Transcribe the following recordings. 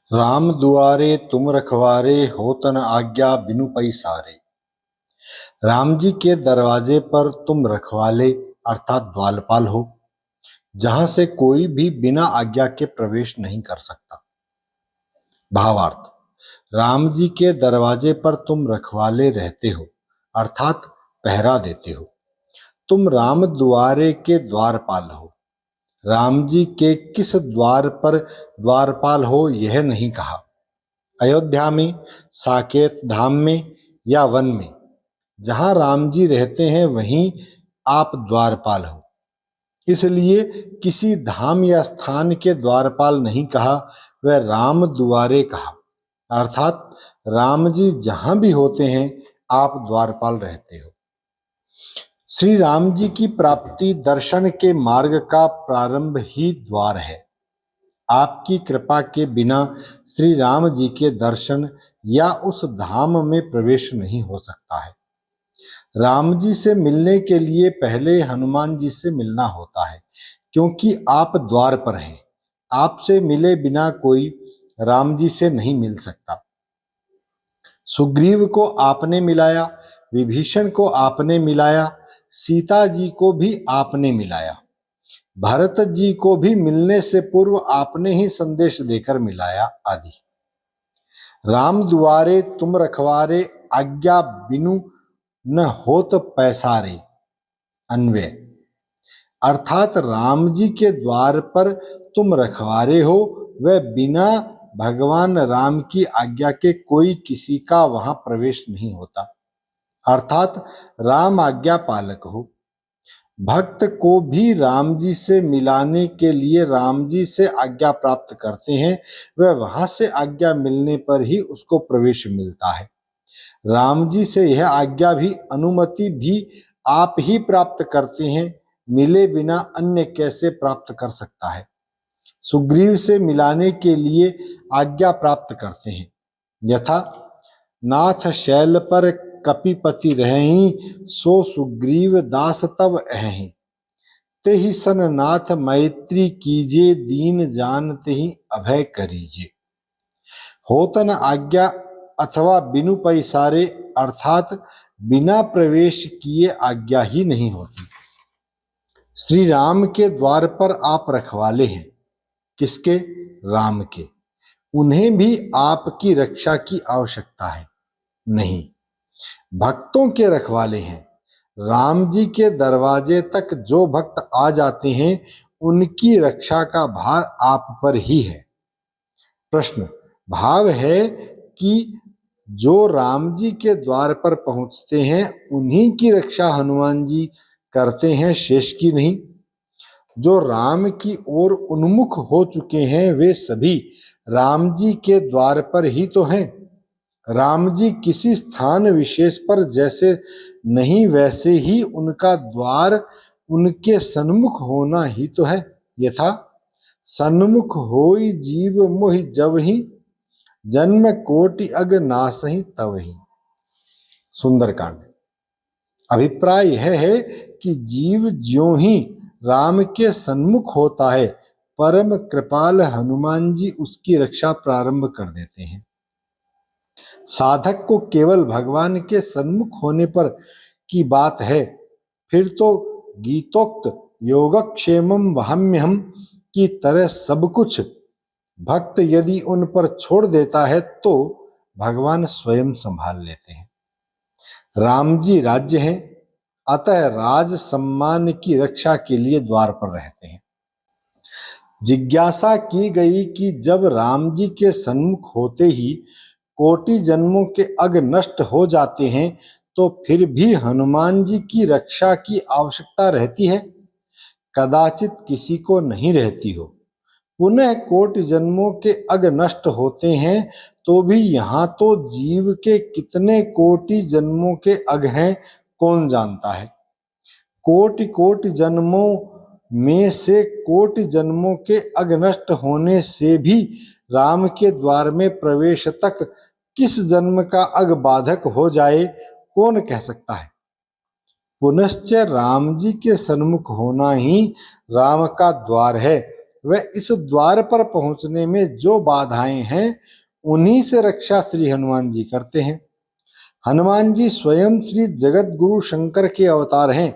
राम दुआरे तुम रखवारे, होत न आज्ञा बिनु पैसारे। राम जी के दरवाजे पर तुम रखवाले अर्थात द्वारपाल हो, जहां से कोई भी बिना आज्ञा के प्रवेश नहीं कर सकता। भावार्थ, राम जी के दरवाजे पर तुम रखवाले रहते हो अर्थात पहरा देते हो। तुम राम द्वारे के द्वारपाल हो। राम जी के किस द्वार पर द्वारपाल हो यह नहीं कहा। अयोध्या में, साकेत धाम में या वन में, जहां राम जी रहते हैं वहीं आप द्वारपाल हो। इसलिए किसी धाम या स्थान के द्वारपाल नहीं कहा, वह राम द्वारे कहा, अर्थात राम जी जहां भी होते हैं आप द्वारपाल रहते हो। श्री राम जी की प्राप्ति दर्शन के मार्ग का प्रारंभ ही द्वार है। आपकी कृपा के बिना श्री राम जी के दर्शन या उस धाम में प्रवेश नहीं हो सकता है। राम जी से मिलने के लिए पहले हनुमान जी से मिलना होता है, क्योंकि आप द्वार पर हैं। आपसे मिले बिना कोई राम जी से नहीं मिल सकता। सुग्रीव को आपने मिलाया, विभीषण को आपने मिलाया, सीता जी को भी आपने मिलाया, भरत जी को भी मिलने से पूर्व आपने ही संदेश देकर मिलाया आदि। राम दुआरे तुम रखवारे, आज्ञा बिनु न होत पैसारे। अन्वय अर्थात राम जी के द्वार पर तुम रखवारे हो, वह बिना भगवान राम की आज्ञा के कोई किसी का वहां प्रवेश नहीं होता, अर्थात राम आज्ञा पालक हो। भक्त को भी राम जी से मिलाने के लिए राम जी से आज्ञा प्राप्त करते हैं, वह वहां से आज्ञा मिलने पर ही उसको प्रवेश मिलता है। राम जी से यह आज्ञा भी अनुमति भी आप ही प्राप्त करते हैं, मिले बिना अन्य कैसे प्राप्त कर सकता है। सुग्रीव से मिलाने के लिए आज्ञा प्राप्त करते हैं, यथा नाथ शैल पर कपिपति रहहीं, सो सुग्रीव दास तब अहहीं। तेहि सन नाथ मैत्री कीजे, दीन जानते ही अभय करीजे। होतन आज्ञा अथवा बिनु पैसारे, अर्थात बिना प्रवेश किए आज्ञा ही नहीं होती। श्री राम के द्वार पर आप रखवाले हैं। किसके? राम के। उन्हें भी आपकी रक्षा की आवश्यकता है? नहीं, भक्तों के रखवाले हैं। राम जी के दरवाजे तक जो भक्त आ जाते हैं उनकी रक्षा का भार आप पर ही है। प्रश्न भाव है कि जो राम जी के द्वार पर पहुंचते हैं उन्हीं की रक्षा हनुमान जी करते हैं, शेष की नहीं। जो राम की ओर उन्मुख हो चुके हैं वे सभी राम जी के द्वार पर ही तो हैं। राम जी किसी स्थान विशेष पर जैसे नहीं, वैसे ही उनका द्वार उनके सन्मुख होना ही तो है। यथा सन्मुख होई जीव मोहि जबहि, जन्म कोटि अग नासहि तबहि। सुंदरकांड। अभिप्राय यह है कि जीव ज्यों ही राम के सन्मुख होता है, परम कृपाल हनुमान जी उसकी रक्षा प्रारंभ कर देते हैं। साधक को केवल भगवान के सन्मुख होने पर की बात है, फिर तो गीतोक्त योगक्षेमम वहाम्यहम की तरह सब कुछ भक्त यदि उन पर छोड़ देता है तो भगवान स्वयं संभाल लेते हैं। राम जी राज्य हैं, अतः राज सम्मान की रक्षा के लिए द्वार पर रहते हैं। जिज्ञासा की गई कि जब राम जी के सन्मुख होते ही कोटि जन्मों के अग नष्ट हो जाते हैं तो फिर भी हनुमान जी की रक्षा की आवश्यकता रहती है? कदाचित किसी को नहीं रहती हो। पुनः कोटि जन्मों के अग नष्ट होते हैं तो भी यहाँ तो जीव के कितने कोटि जन्मों के अग हैं कौन जानता है। कोटि कोटि जन्मों में से कोटि जन्मों के अग नष्ट होने से भी राम के द्वार में प्रवेश तक किस जन्म का अग बाधक हो जाए कौन कह सकता है। पुनश्च राम जी के सन्मुख होना ही राम का द्वार है। व इस द्वार पर पहुंचने में जो बाधाएं हैं उन्हीं से रक्षा श्री हनुमान जी करते हैं। हनुमान जी स्वयं श्री जगत गुरु शंकर के अवतार हैं,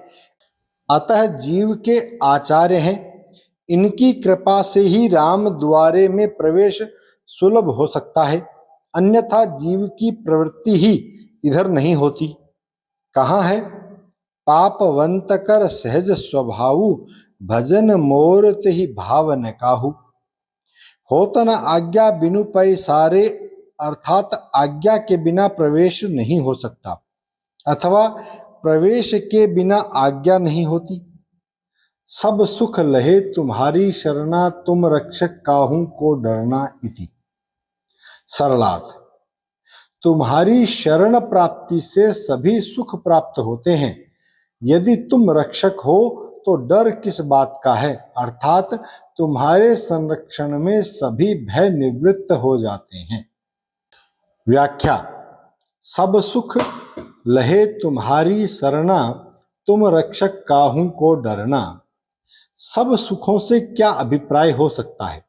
अतः जीव के आचार्य हैं। इनकी कृपा से ही राम द्वारे में प्रवेश सुलभ हो सकता है, अन्यथा जीव की प्रवृत्ति ही इधर नहीं होती। कहाँ है? पापवंत कर सहज स्वभावु, भजन मोर तेहि भाव न काहू। होत न आज्ञा बिनु पैसारे, अर्थात आज्ञा के बिना प्रवेश नहीं हो सकता, अथवा प्रवेश के बिना आज्ञा नहीं होती। सब सुख लहे तुम्हारी शरणा, तुम रक्षक काहू को डरना इति। सरलार्थ, तुम्हारी शरण प्राप्ति से सभी सुख प्राप्त होते हैं। यदि तुम रक्षक हो तो डर किस बात का है, अर्थात तुम्हारे संरक्षण में सभी भय निवृत्त हो जाते हैं। व्याख्या: सब सुख लहे तुम्हारी शरणा, तुम रक्षक काहू को डरना। सब सुखों से क्या अभिप्राय हो सकता है?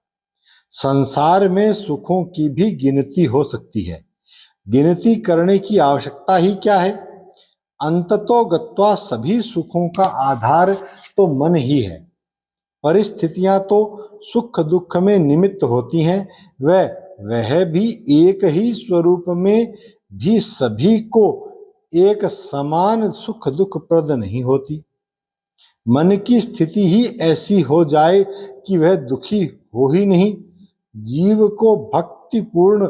संसार में सुखों की भी गिनती हो सकती है, गिनती करने की आवश्यकता ही क्या है? अंततो गत्वा सभी सुखों का आधार तो मन ही है। परिस्थितियां तो सुख दुख में निमित्त होती हैं, वह भी एक ही स्वरूप में भी सभी को एक समान सुख दुख प्रद नहीं होती। मन की स्थिति ही ऐसी हो जाए कि वह दुखी हो ही नहीं। जीव को भक्तिपूर्ण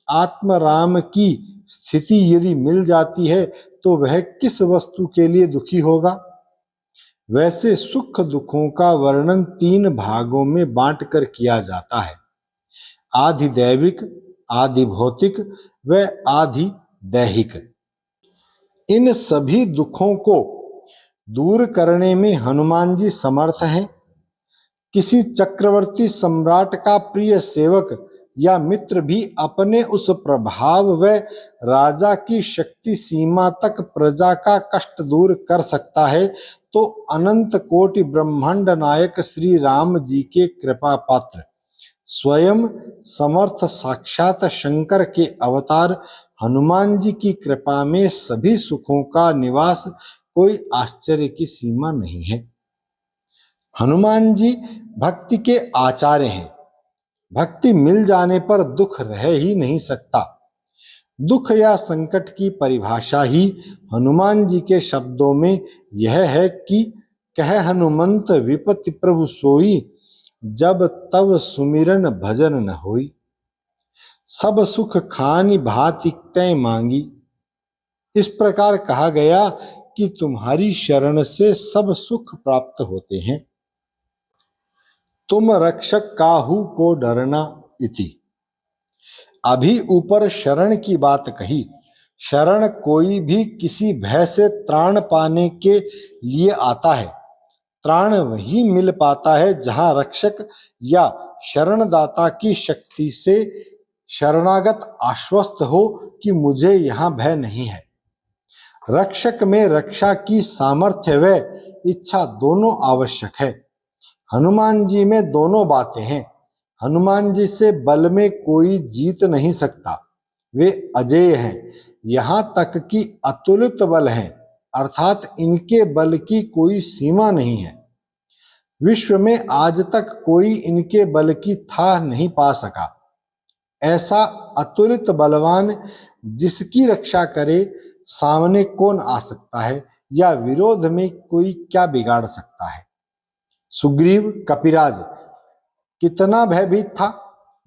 आत्मराम की स्थिति यदि मिल जाती है तो वह किस वस्तु के लिए दुखी होगा? वैसे सुख दुखों का वर्णन 3 भागों में बांटकर किया जाता है, आधि दैविक, आधि भौतिक व आधि दैहिक। इन सभी दुखों को दूर करने में हनुमान जी समर्थ हैं। किसी चक्रवर्ती सम्राट का प्रिय सेवक या मित्र भी अपने उस प्रभाव व राजा की शक्ति सीमा तक प्रजा का कष्ट दूर कर सकता है, तो अनंत कोटि ब्रह्मांड नायक श्री राम जी के कृपा पात्र स्वयं समर्थ साक्षात शंकर के अवतार हनुमान जी की कृपा में सभी सुखों का निवास कोई आश्चर्य की सीमा नहीं है। हनुमान जी भक्ति के आचार्य हैं। भक्ति मिल जाने पर दुख रह ही नहीं सकता। दुख या संकट की परिभाषा ही हनुमान जी के शब्दों में यह है कि कह हनुमंत विपत्ति प्रभु सोई, जब तब सुमिरन भजन न होई। सब सुख खानी भांति तय मांगी। इस प्रकार कहा गया कि तुम्हारी शरण से सब सुख प्राप्त होते हैं। तुम रक्षक काहू को डरना इति। अभी ऊपर शरण की बात कही। शरण कोई भी किसी भय से त्राण पाने के लिए आता है। त्राण वही मिल पाता है जहां रक्षक या शरणदाता की शक्ति से शरणागत आश्वस्त हो कि मुझे यहां भय नहीं है। रक्षक में रक्षा की सामर्थ्य व इच्छा दोनों आवश्यक है। हनुमान जी में दोनों बातें हैं। हनुमान जी से बल में कोई जीत नहीं सकता, वे अजेय हैं, यहाँ तक कि अतुलित बल हैं, अर्थात इनके बल की कोई सीमा नहीं है। विश्व में आज तक कोई इनके बल की था नहीं पा सका। ऐसा अतुलित बलवान जिसकी रक्षा करे, सामने कौन आ सकता है या विरोध में कोई क्या बिगाड़ सकता है? सुग्रीव कपिराज कितना भयभीत था,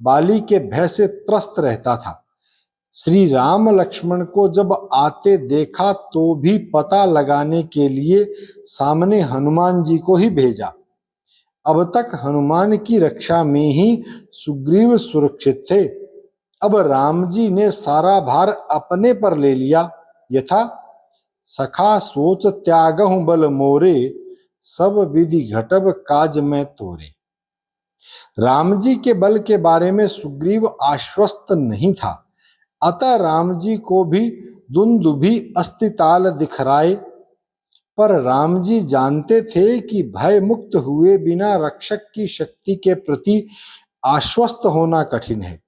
बाली के भय से त्रस्त रहता था। श्री राम लक्ष्मण को जब आते देखा तो भी पता लगाने के लिए सामने हनुमान जी को ही भेजा। अब तक हनुमान की रक्षा में ही सुग्रीव सुरक्षित थे। अब राम जी ने सारा भार अपने पर ले लिया। यथा सखा सोच त्यागहु बल मोरे, सब विधि घटब काज में तोरे। राम जी के बल के बारे में सुग्रीव आश्वस्त नहीं था, अतः राम जी को भी दुंदुभी अस्तिताल दिखराए। पर राम जी जानते थे कि भय मुक्त हुए बिना रक्षक की शक्ति के प्रति आश्वस्त होना कठिन है।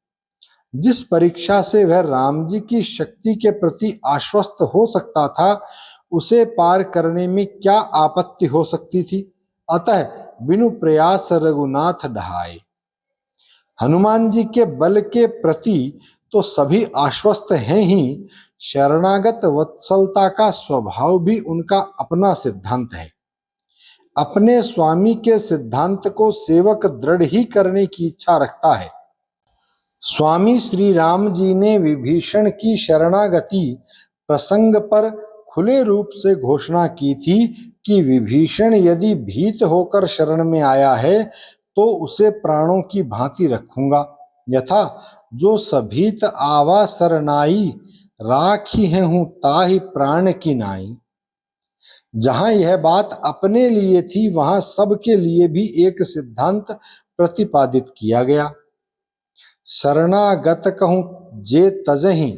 जिस परीक्षा से वह राम जी की शक्ति के प्रति आश्वस्त हो सकता था, उसे पार करने में क्या आपत्ति हो सकती थी। अतः बिनु प्रयास रघुनाथ ढहाए। हनुमान जी के बल के प्रति तो सभी आश्वस्त हैं ही, शरणागत वत्सलता का स्वभाव भी उनका अपना सिद्धांत है। अपने स्वामी के सिद्धांत को सेवक दृढ़ ही करने की इच्छा रखता है। स्वामी श्री राम जी ने विभीषण की शरणागति प्रसंग पर खुले रूप से घोषणा की थी कि विभीषण यदि भीत होकर शरण में आया है तो उसे प्राणों की भांति रखूंगा। यथा जो सभीत आवा सरनाई, राखी है हूं ताहि प्राण की नाई। जहां यह बात अपने लिए थी, वहां सबके लिए भी एक सिद्धांत प्रतिपादित किया गया। शरणागत कहूं जे तजहि,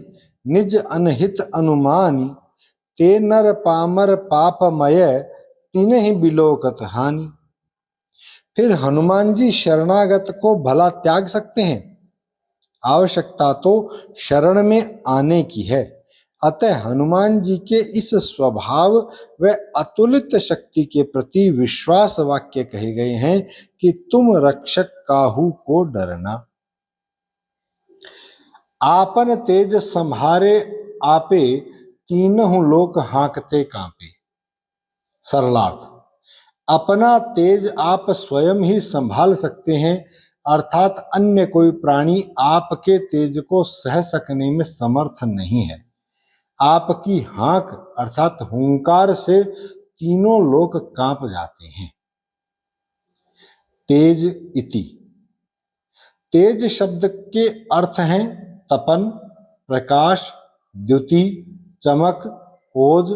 निज अनहित अनुमानी। ते नर पामर पापमय, तिन्हि बिलोकत हानि। फिर हनुमान जी शरणागत को भला त्याग सकते हैं? आवश्यकता तो शरण में आने की है। अतः हनुमान जी के इस स्वभाव व अतुलित शक्ति के प्रति विश्वास वाक्य कहे गए हैं कि तुम रक्षक काहू को डरना। आपन तेज संहारे आपे, तीनों लोक हाँकते कांपे। सरलार्थ, अपना तेज आप स्वयं ही संभाल सकते हैं, अर्थात अन्य कोई प्राणी आपके तेज को सह सकने में समर्थ नहीं है। आपकी हाँक अर्थात हुंकार से तीनों लोक कांप जाते हैं। तेज इति, तेज शब्द के अर्थ हैं तपन, प्रकाश, द्युति, चमक, ओज,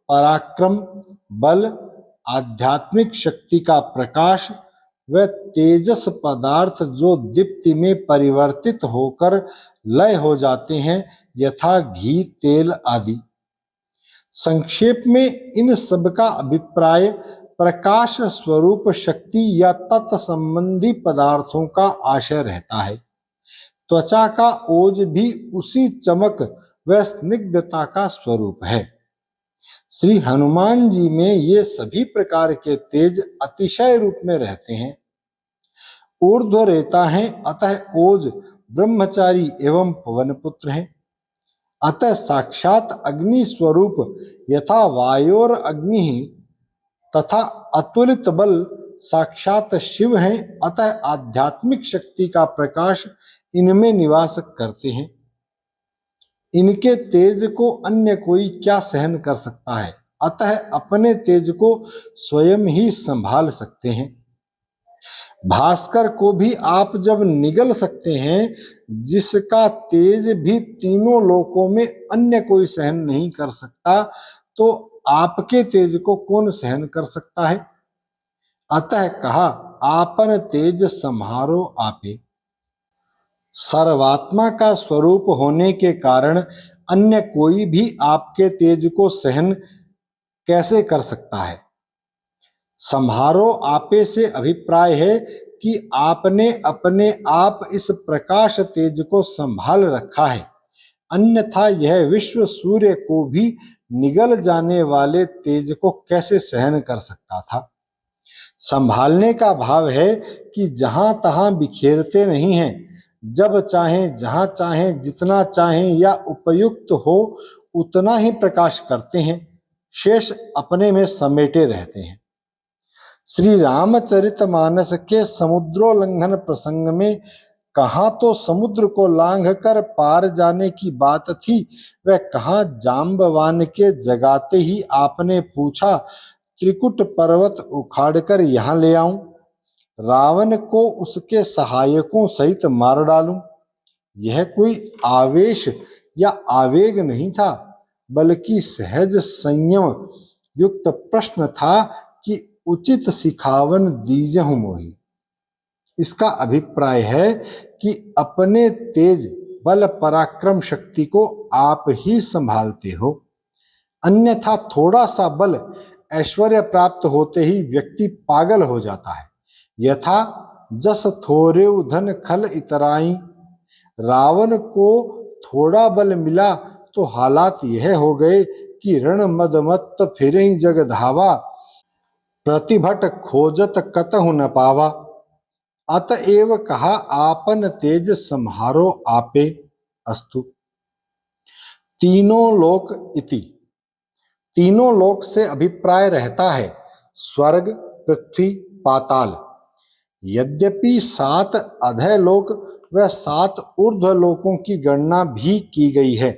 पराक्रम, बल, आध्यात्मिक शक्ति का प्रकाश व तेजस पदार्थ जो दीप्ति में परिवर्तित होकर लय हो जाते हैं, यथा घी, तेल आदि। संक्षेप में इन सब का अभिप्राय प्रकाश स्वरूप शक्ति या तत्संबंधी पदार्थों का आशय रहता है। त्वचा का ओज भी उसी चमक व स्निग्धता का स्वरूप है। श्री हनुमान जी में ये सभी प्रकार के तेज अतिशय रूप में रहते हैं। ऊर्ध्व रेता है, अतः ओज ब्रह्मचारी एवं पवन पुत्र है। अतः साक्षात अग्नि स्वरूप यथा वायोर अग्नि तथा अतुलित बल साक्षात शिव हैं, अतः आध्यात्मिक शक्ति का प्रकाश इनमें निवास करते हैं। इनके तेज को अन्य कोई क्या सहन कर सकता है, अतः अपने तेज को स्वयं ही संभाल सकते हैं। भास्कर को भी आप जब निगल सकते हैं, जिसका तेज भी तीनों लोकों में अन्य कोई सहन नहीं कर सकता, तो आपके तेज को कौन सहन कर सकता है। अतः कहा आपन तेज सम्हारो आपे। सर्वात्मा का स्वरूप होने के कारण अन्य कोई भी आपके तेज को सहन कैसे कर सकता है। संहारो आपे से अभिप्राय है कि आपने अपने आप इस प्रकाश तेज को संभाल रखा है, अन्यथा यह विश्व सूर्य को भी निगल जाने वाले तेज को कैसे सहन कर सकता था। संभालने का भाव है कि जहां तहां बिखेरते नहीं हैं, जब चाहें, जहां चाहें, जितना चाहें या उपयुक्त हो उतना ही प्रकाश करते हैं, शेष अपने में समेटे रहते हैं। श्री रामचरितमानस के समुद्रोल्लंघन प्रसंग में कहाँ तो समुद्र को लांघ कर पार जाने की बात थी, वह कहाँ जाम्बवान के जगाते ही आपने पूछा त्रिकुट पर्वत उखाड़कर यहाँ ले आऊं, रावण को उसके सहायकों सहित मार डालूं। यह कोई आवेश या आवेग नहीं था, बल्कि सहज संयम युक्त प्रश्न था कि उचित सिखावन दीजहु मोहि। इसका अभिप्राय है कि अपने तेज बल पराक्रम शक्ति को आप ही संभालते हो, अन्यथा थोड़ा सा बल ऐश्वर्य प्राप्त होते ही व्यक्ति पागल हो जाता है। यथा जस थोरेउ धन खल इतराई, रावण को थोड़ा बल मिला तो हालात यह हो गए कि रण मदमत्त फिरहि जग धावा, प्रतिभट खोजत कतहु न पावा। अतएव कहा आपन तेज संहारो आपे अस्तु। तीनों लोक इति, तीनों लोक से अभिप्राय रहता है स्वर्ग, पृथ्वी, पाताल। यद्यपि 7 अधः लोक व 7 ऊर्ध्व लोकों की गणना भी की गई है,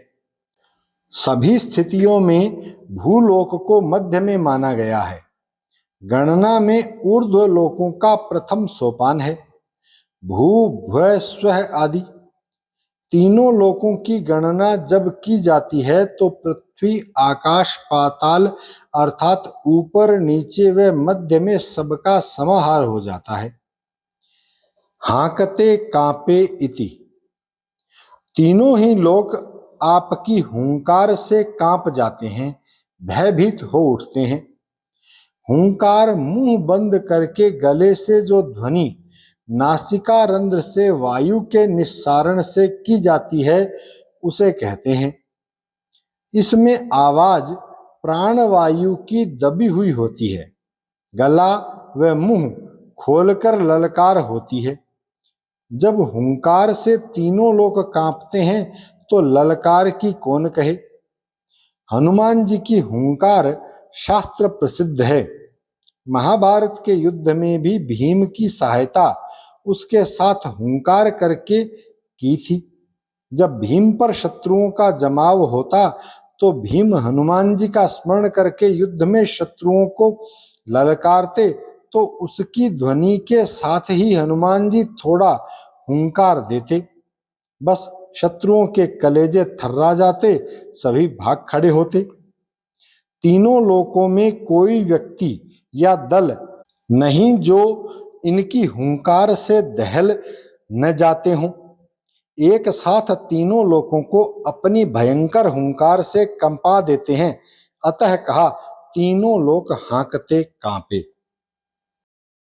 सभी स्थितियों में भूलोक को मध्य में माना गया है। गणना में ऊर्ध्व लोकों का प्रथम सोपान है। भू भव स्वः आदि तीनों लोकों की गणना जब की जाती है तो पृथ्वी, आकाश, पाताल अर्थात ऊपर, नीचे व मध्य में सबका समाहार हो जाता है। हांकते कांपे इति, तीनों ही लोक आपकी हुंकार से कांप जाते हैं, भयभीत हो उठते हैं। हुंकार मुंह बंद करके गले से जो ध्वनि नासिका रंध्र से वायु के निस्सारण से की जाती है उसे कहते हैं। इसमें आवाज प्राणवायु की दबी हुई होती है। गला व मुंह खोलकर ललकार होती है। जब हुंकार से तीनों लोग कांपते हैं तो ललकार की कौन कहे। हनुमान जी की हुंकार शास्त्र प्रसिद्ध है। महाभारत के युद्ध में भी भीम की सहायता उसके साथ हुंकार करके की थी। जब भीम पर शत्रुओं का जमाव होता तो भीम हनुमान जी का स्मरण करके युद्ध में शत्रुओं को ललकारते तो उसकी ध्वनि के साथ ही हनुमान जी थोड़ा हुंकार देते, बस शत्रुओं के कलेजे थर्रा जाते, सभी भाग खड़े होते। तीनों लोकों में कोई व्यक्ति या दल नहीं जो इनकी हुंकार से दहल न जाते हों। एक साथ तीनों लोकों को अपनी भयंकर हुंकार से कंपा देते हैं। अतः कहा तीनों लोक हांकते कांपे।